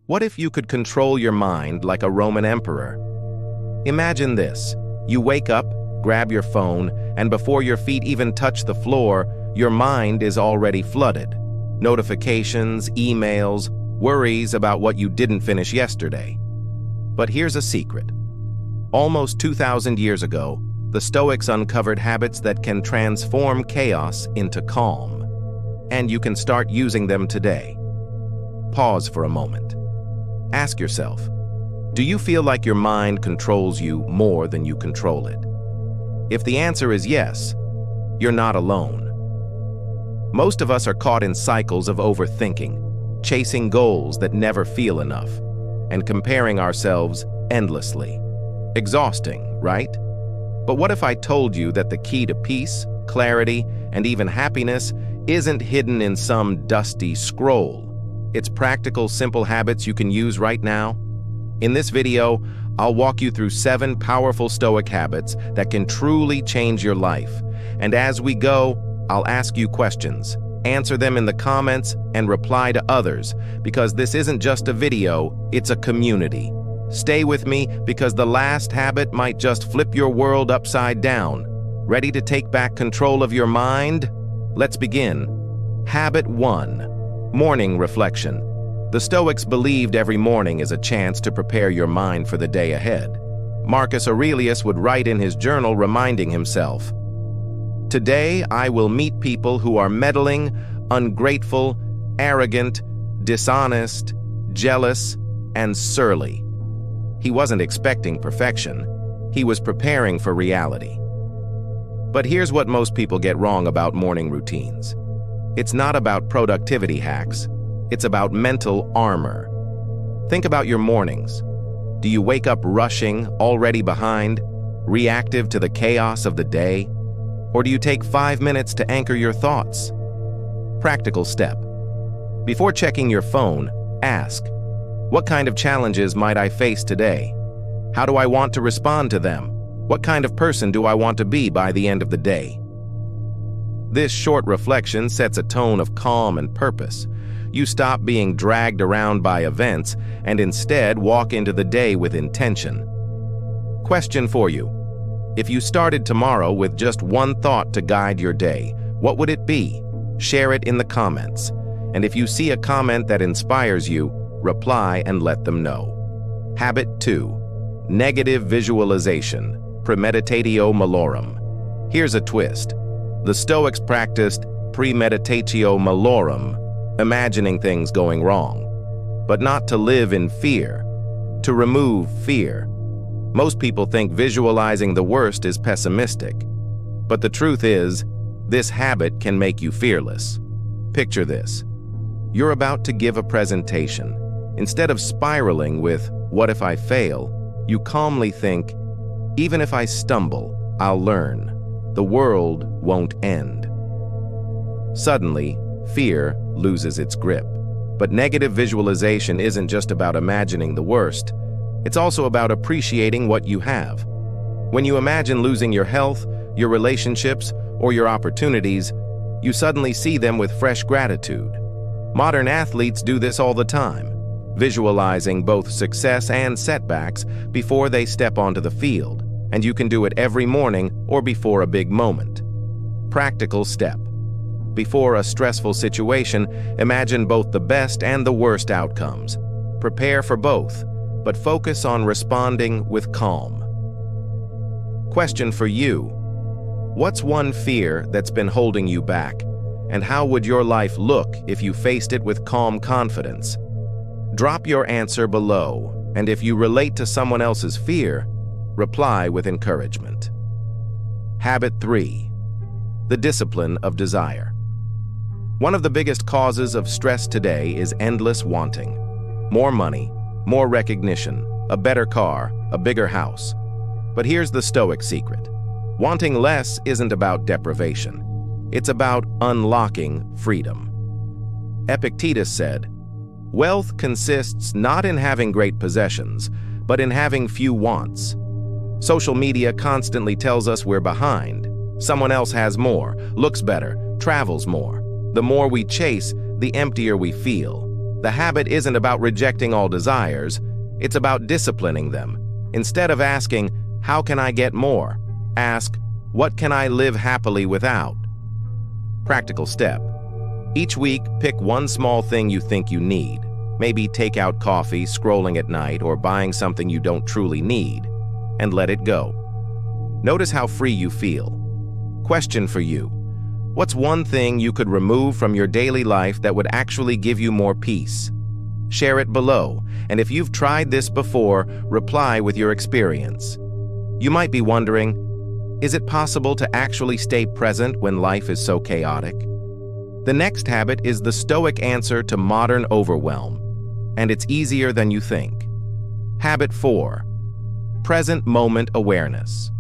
What if you could control your mind like a Roman emperor? Imagine this. You wake up, grab your phone, and before your feet even touch the floor, your mind is already flooded. Notifications, emails, worries about what you didn't finish yesterday. But here's a secret. Almost 2,000 years ago, the Stoics uncovered habits that can transform chaos into calm. And you can start using them today. Pause for a moment. Ask yourself, do you feel like your mind controls you more than you control it? If the answer is yes, you're not alone. Most of us are caught in cycles of overthinking, chasing goals that never feel enough, and comparing ourselves endlessly. Exhausting, right? But what if I told you that the key to peace, clarity, and even happiness isn't hidden in some dusty scroll? It's practical, simple habits you can use right now. In this video, I'll walk you through 7 powerful Stoic habits that can truly change your life. And as we go, I'll ask you questions, answer them in the comments, and reply to others, because this isn't just a video, it's a community. Stay with me because the last habit might just flip your world upside down. Ready to take back control of your mind? Let's begin. Habit 1. Morning reflection. The Stoics believed every morning is a chance to prepare your mind for the day ahead. Marcus Aurelius would write in his journal reminding himself, "Today I will meet people who are meddling, ungrateful, arrogant, dishonest, jealous, and surly." He wasn't expecting perfection. He was preparing for reality. But here's what most people get wrong about morning routines. It's not about productivity hacks. It's about mental armor. Think about your mornings. Do you wake up rushing, already behind, reactive to the chaos of the day? Or do you take 5 minutes to anchor your thoughts? Practical step. Before checking your phone, ask, what kind of challenges might I face today? How do I want to respond to them? What kind of person do I want to be by the end of the day? This short reflection sets a tone of calm and purpose. You stop being dragged around by events and instead walk into the day with intention. Question for you. If you started tomorrow with just one thought to guide your day, what would it be? Share it in the comments. And if you see a comment that inspires you, reply and let them know. Habit 2. Negative visualization. Premeditatio Malorum. Here's a twist. The Stoics practiced Premeditatio Malorum, imagining things going wrong, but not to live in fear, to remove fear. Most people think visualizing the worst is pessimistic, but the truth is, this habit can make you fearless. Picture this. You're about to give a presentation. Instead of spiraling with, "What if I fail?" you calmly think, "Even if I stumble, I'll learn. The world won't end." Suddenly, fear loses its grip. But negative visualization isn't just about imagining the worst. It's also about appreciating what you have. When you imagine losing your health, your relationships, or your opportunities, you suddenly see them with fresh gratitude. Modern athletes do this all the time, visualizing both success and setbacks before they step onto the field. And you can do it every morning or before a big moment. Practical step. Before a stressful situation, imagine both the best and the worst outcomes. Prepare for both, but focus on responding with calm. Question for you. What's one fear that's been holding you back? And how would your life look if you faced it with calm confidence? Drop your answer below, and if you relate to someone else's fear, reply with encouragement. Habit 3. The discipline of desire. One of the biggest causes of stress today is endless wanting. More money, more recognition, a better car, a bigger house. But here's the Stoic secret. Wanting less isn't about deprivation. It's about unlocking freedom. Epictetus said, "Wealth consists not in having great possessions, but in having few wants." Social media constantly tells us we're behind. Someone else has more, looks better, travels more. The more we chase, the emptier we feel. The habit isn't about rejecting all desires, it's about disciplining them. Instead of asking, "How can I get more?" ask, "What can I live happily without?" Practical step. Each week, pick one small thing you think you need. Maybe take out coffee, scrolling at night, or buying something you don't truly need, and let it go. Notice how free you feel. Question for you. What's one thing you could remove from your daily life that would actually give you more peace? Share it below, and if you've tried this before, reply with your experience. You might be wondering, is it possible to actually stay present when life is so chaotic? The next habit is the Stoic answer to modern overwhelm, and it's easier than you think. Habit 4. Present moment awareness.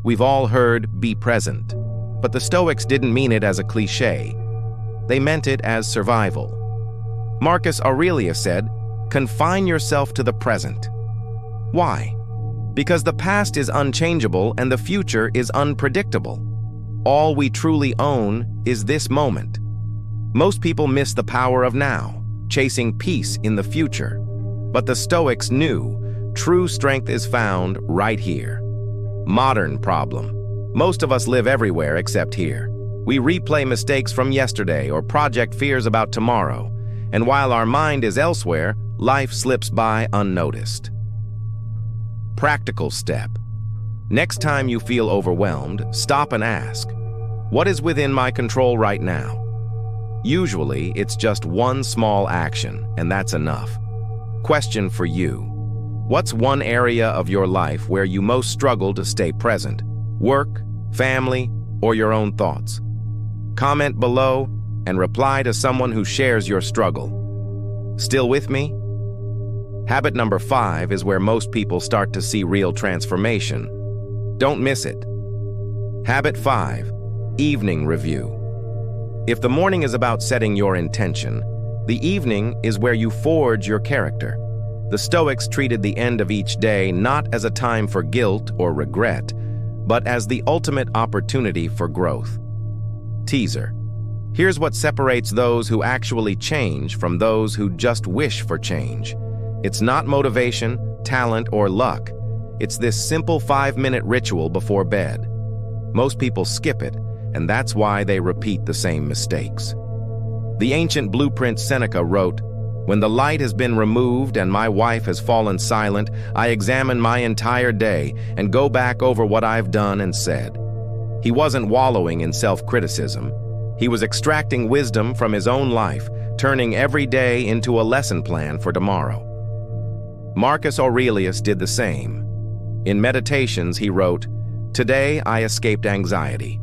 We've all heard, "be present," but the Stoics didn't mean it as a cliché. They meant it as survival. Marcus Aurelius said, "Confine yourself to the present." Why? Because the past is unchangeable and the future is unpredictable. All we truly own is this moment. Most people miss the power of now, chasing peace in the future. But the Stoics knew true strength is found right here. Modern problem. Most of us live everywhere except here. We replay mistakes from yesterday or project fears about tomorrow. And while our mind is elsewhere, life slips by unnoticed. Practical step. Next time you feel overwhelmed, stop and ask, what is within my control right now? Usually, it's just one small action, and that's enough. Question for you. What's one area of your life where you most struggle to stay present? Work, family, or your own thoughts? Comment below and reply to someone who shares your struggle. Still with me? Habit number 5 is where most people start to see real transformation. Don't miss it. Habit 5, evening review. If the morning is about setting your intention, the evening is where you forge your character. The Stoics treated the end of each day not as a time for guilt or regret, but as the ultimate opportunity for growth. Teaser. Here's what separates those who actually change from those who just wish for change. It's not motivation, talent, or luck. It's this simple 5-minute ritual before bed. Most people skip it, and that's why they repeat the same mistakes. The ancient blueprint Seneca wrote, "When the light has been removed and my wife has fallen silent, I examine my entire day and go back over what I've done and said." He wasn't wallowing in self-criticism. He was extracting wisdom from his own life, turning every day into a lesson plan for tomorrow. Marcus Aurelius did the same. In Meditations, he wrote, "Today I escaped anxiety."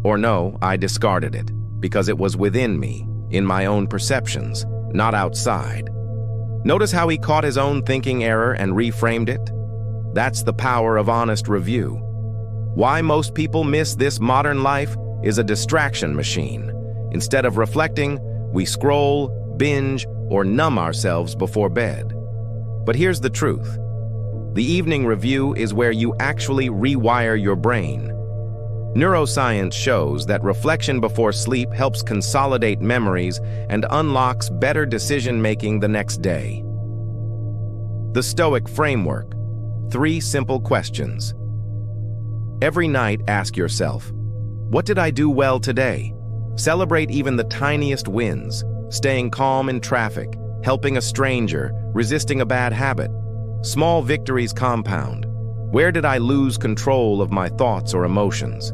Or no, I discarded it, because it was within me, in my own perceptions, not outside. Notice how he caught his own thinking error and reframed it? That's the power of honest review. Why most people miss this modern life is a distraction machine. Instead of reflecting, we scroll, binge, or numb ourselves before bed. But here's the truth. The evening review is where you actually rewire your brain. Neuroscience shows that reflection before sleep helps consolidate memories and unlocks better decision-making the next day. The Stoic framework. 3 simple questions. Every night, ask yourself, what did I do well today? Celebrate even the tiniest wins, staying calm in traffic, helping a stranger, resisting a bad habit. Small victories compound. Where did I lose control of my thoughts or emotions?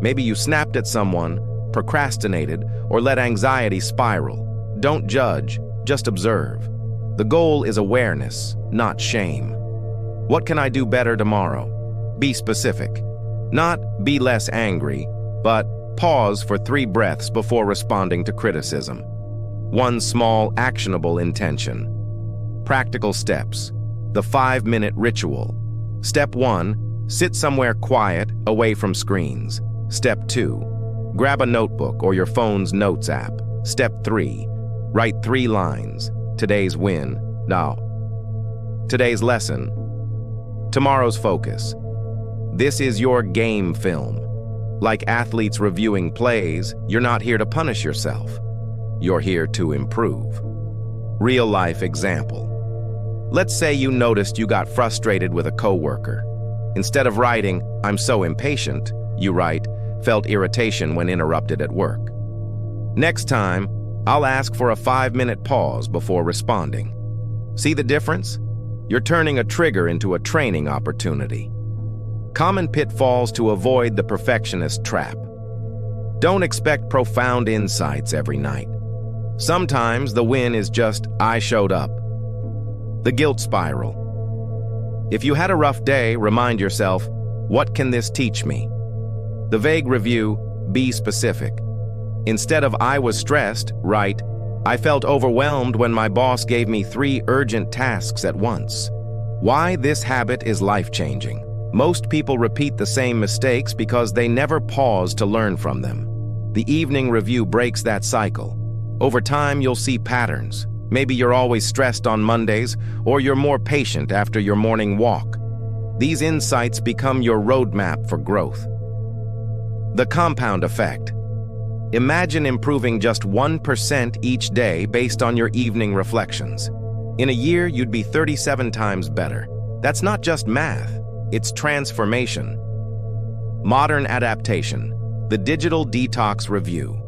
Maybe you snapped at someone, procrastinated, or let anxiety spiral. Don't judge, just observe. The goal is awareness, not shame. What can I do better tomorrow? Be specific. Not be less angry, but pause for 3 breaths before responding to criticism. 1 small, actionable intention. Practical steps. The 5-minute ritual. Step 1, sit somewhere quiet, away from screens. Step 2, grab a notebook or your phone's notes app. Step 3, write 3 lines. Today's win. Now, today's lesson. Tomorrow's focus. This is your game film. Like athletes reviewing plays, you're not here to punish yourself. You're here to improve. Real-life example. Let's say you noticed you got frustrated with a coworker. Instead of writing, "I'm so impatient," you write, "Felt irritation when interrupted at work." Next time, I'll ask for a 5-minute pause before responding. See the difference? You're turning a trigger into a training opportunity. Common pitfalls to avoid the perfectionist trap. Don't expect profound insights every night. Sometimes the win is just, "I showed up." The guilt spiral. If you had a rough day, remind yourself, "What can this teach me?" The vague review, be specific. Instead of "I was stressed," write, "I felt overwhelmed when my boss gave me 3 urgent tasks at once." Why this habit is life-changing. Most people repeat the same mistakes because they never pause to learn from them. The evening review breaks that cycle. Over time, you'll see patterns. Maybe you're always stressed on Mondays, or you're more patient after your morning walk. These insights become your roadmap for growth. The compound effect. Imagine improving just 1% each day based on your evening reflections. In a year, you'd be 37 times better. That's not just math, it's transformation. Modern adaptation. The digital detox review.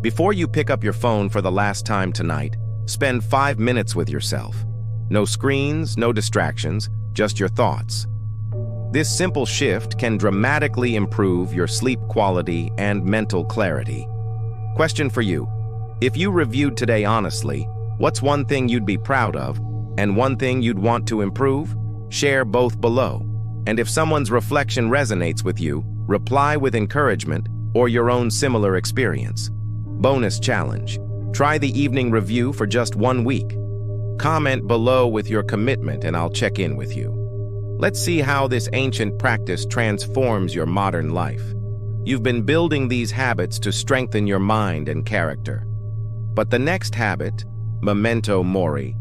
Before you pick up your phone for the last time tonight, spend 5 minutes with yourself. No screens, no distractions, just your thoughts. This simple shift can dramatically improve your sleep quality and mental clarity. Question for you. If you reviewed today honestly, what's one thing you'd be proud of, and one thing you'd want to improve? Share both below. And if someone's reflection resonates with you, reply with encouragement or your own similar experience. Bonus challenge. Try the evening review for just 1 week. Comment below with your commitment and I'll check in with you. Let's see how this ancient practice transforms your modern life. You've been building these habits to strengthen your mind and character. But the next habit, Memento Mori,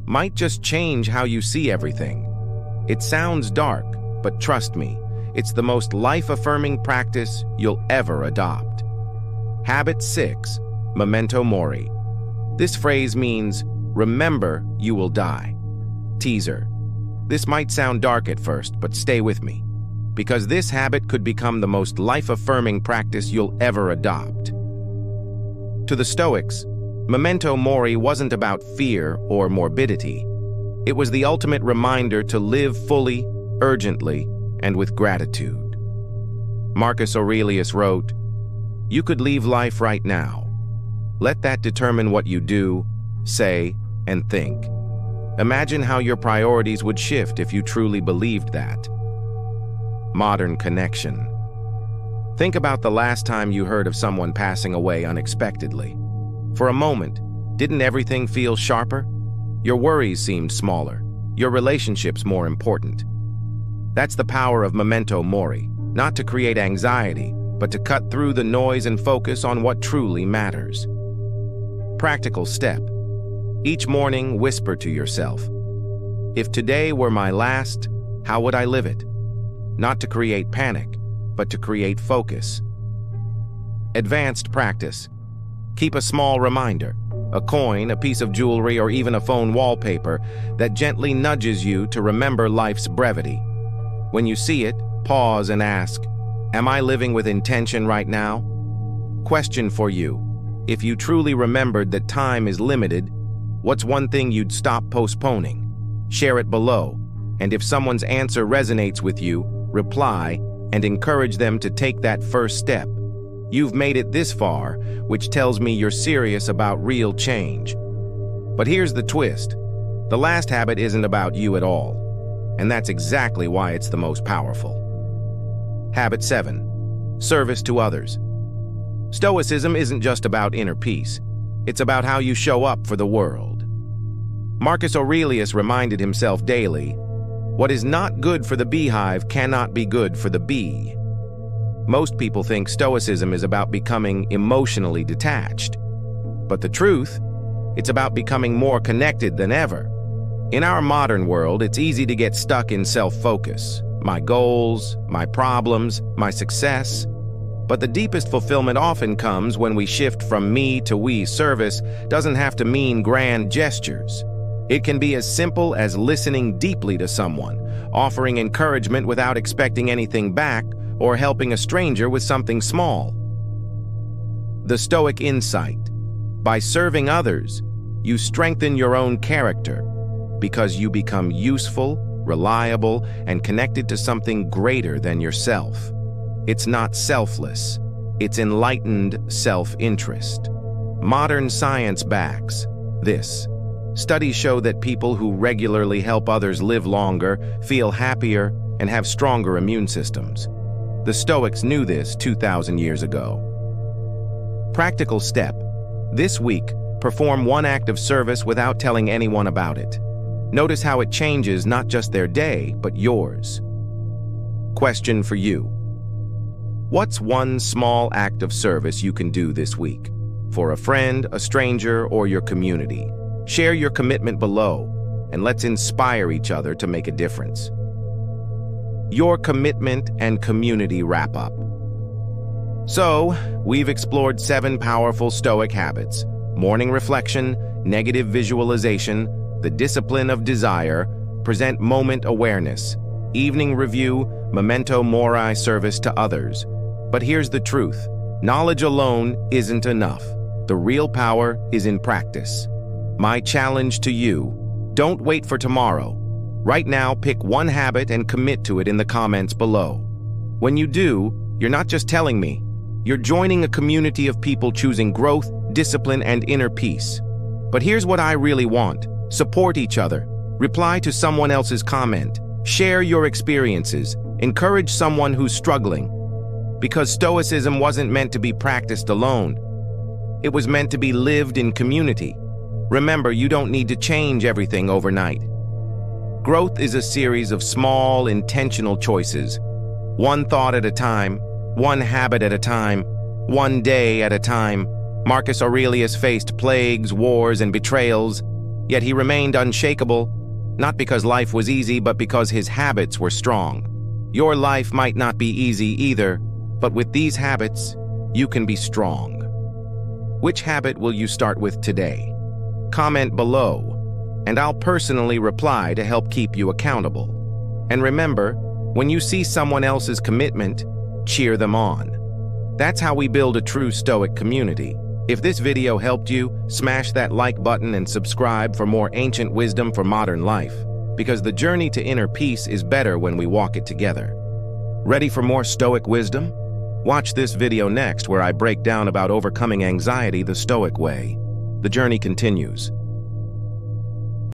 might just change how you see everything. It sounds dark, but trust me, it's the most life-affirming practice you'll ever adopt. Habit 6, Memento Mori. This phrase means, remember you will die. Teaser. This might sound dark at first, but stay with me, because this habit could become the most life-affirming practice you'll ever adopt. To the Stoics, Memento Mori wasn't about fear or morbidity. It was the ultimate reminder to live fully, urgently, and with gratitude. Marcus Aurelius wrote, "You could leave life right now. Let that determine what you do, say, and think." Imagine how your priorities would shift if you truly believed that. Modern connection. Think about the last time you heard of someone passing away unexpectedly. For a moment, didn't everything feel sharper? Your worries seemed smaller, your relationships more important. That's the power of Memento Mori, not to create anxiety, but to cut through the noise and focus on what truly matters. Practical step. Each morning, whisper to yourself, "If today were my last, how would I live it?" Not to create panic, but to create focus. Advanced practice. Keep a small reminder, a coin, a piece of jewelry, or even a phone wallpaper that gently nudges you to remember life's brevity. When you see it, pause and ask, "Am I living with intention right now?" Question for you. If you truly remembered that time is limited, what's one thing you'd stop postponing? Share it below, and if someone's answer resonates with you, reply and encourage them to take that first step. You've made it this far, which tells me you're serious about real change. But here's the twist. The last habit isn't about you at all, and that's exactly why it's the most powerful. Habit 7. Service to others. Stoicism isn't just about inner peace. It's about how you show up for the world. Marcus Aurelius reminded himself daily, "What is not good for the beehive cannot be good for the bee." Most people think Stoicism is about becoming emotionally detached. But the truth, it's about becoming more connected than ever. In our modern world, it's easy to get stuck in self-focus. My goals, my problems, my success. But the deepest fulfillment often comes when we shift from me to we. Service doesn't have to mean grand gestures. It can be as simple as listening deeply to someone, offering encouragement without expecting anything back, or helping a stranger with something small. The Stoic insight: by serving others, you strengthen your own character because you become useful, reliable, and connected to something greater than yourself. It's not selfless, it's enlightened self-interest. Modern science backs this. Studies show that people who regularly help others live longer, feel happier, and have stronger immune systems. The Stoics knew this 2,000 years ago. Practical step: this week, perform one act of service without telling anyone about it. Notice how it changes not just their day, but yours. Question for you: what's one small act of service you can do this week? For a friend, a stranger, or your community? Share your commitment below, and let's inspire each other to make a difference. Your commitment and community wrap-up. So, we've explored 7 powerful Stoic habits: morning reflection, negative visualization, the discipline of desire, present moment awareness, evening review, memento mori, service to others. But here's the truth: knowledge alone isn't enough. The real power is in practice. My challenge to you: don't wait for tomorrow. Right now, pick one habit and commit to it in the comments below. When you do, you're not just telling me, you're joining a community of people choosing growth, discipline, and inner peace. But here's what I really want: support each other, reply to someone else's comment, share your experiences, encourage someone who's struggling. Because Stoicism wasn't meant to be practiced alone. It was meant to be lived in community. Remember, you don't need to change everything overnight. Growth is a series of small, intentional choices. One thought at a time, one habit at a time, one day at a time. Marcus Aurelius faced plagues, wars, and betrayals, yet he remained unshakable, not because life was easy, but because his habits were strong. Your life might not be easy either, but with these habits, you can be strong. Which habit will you start with today? Comment below, and I'll personally reply to help keep you accountable. And remember, when you see someone else's commitment, cheer them on. That's how we build a true Stoic community. If this video helped you, smash that like button and subscribe for more ancient wisdom for modern life, because the journey to inner peace is better when we walk it together. Ready for more Stoic wisdom? Watch this video next, where I break down about overcoming anxiety the Stoic way. The journey continues.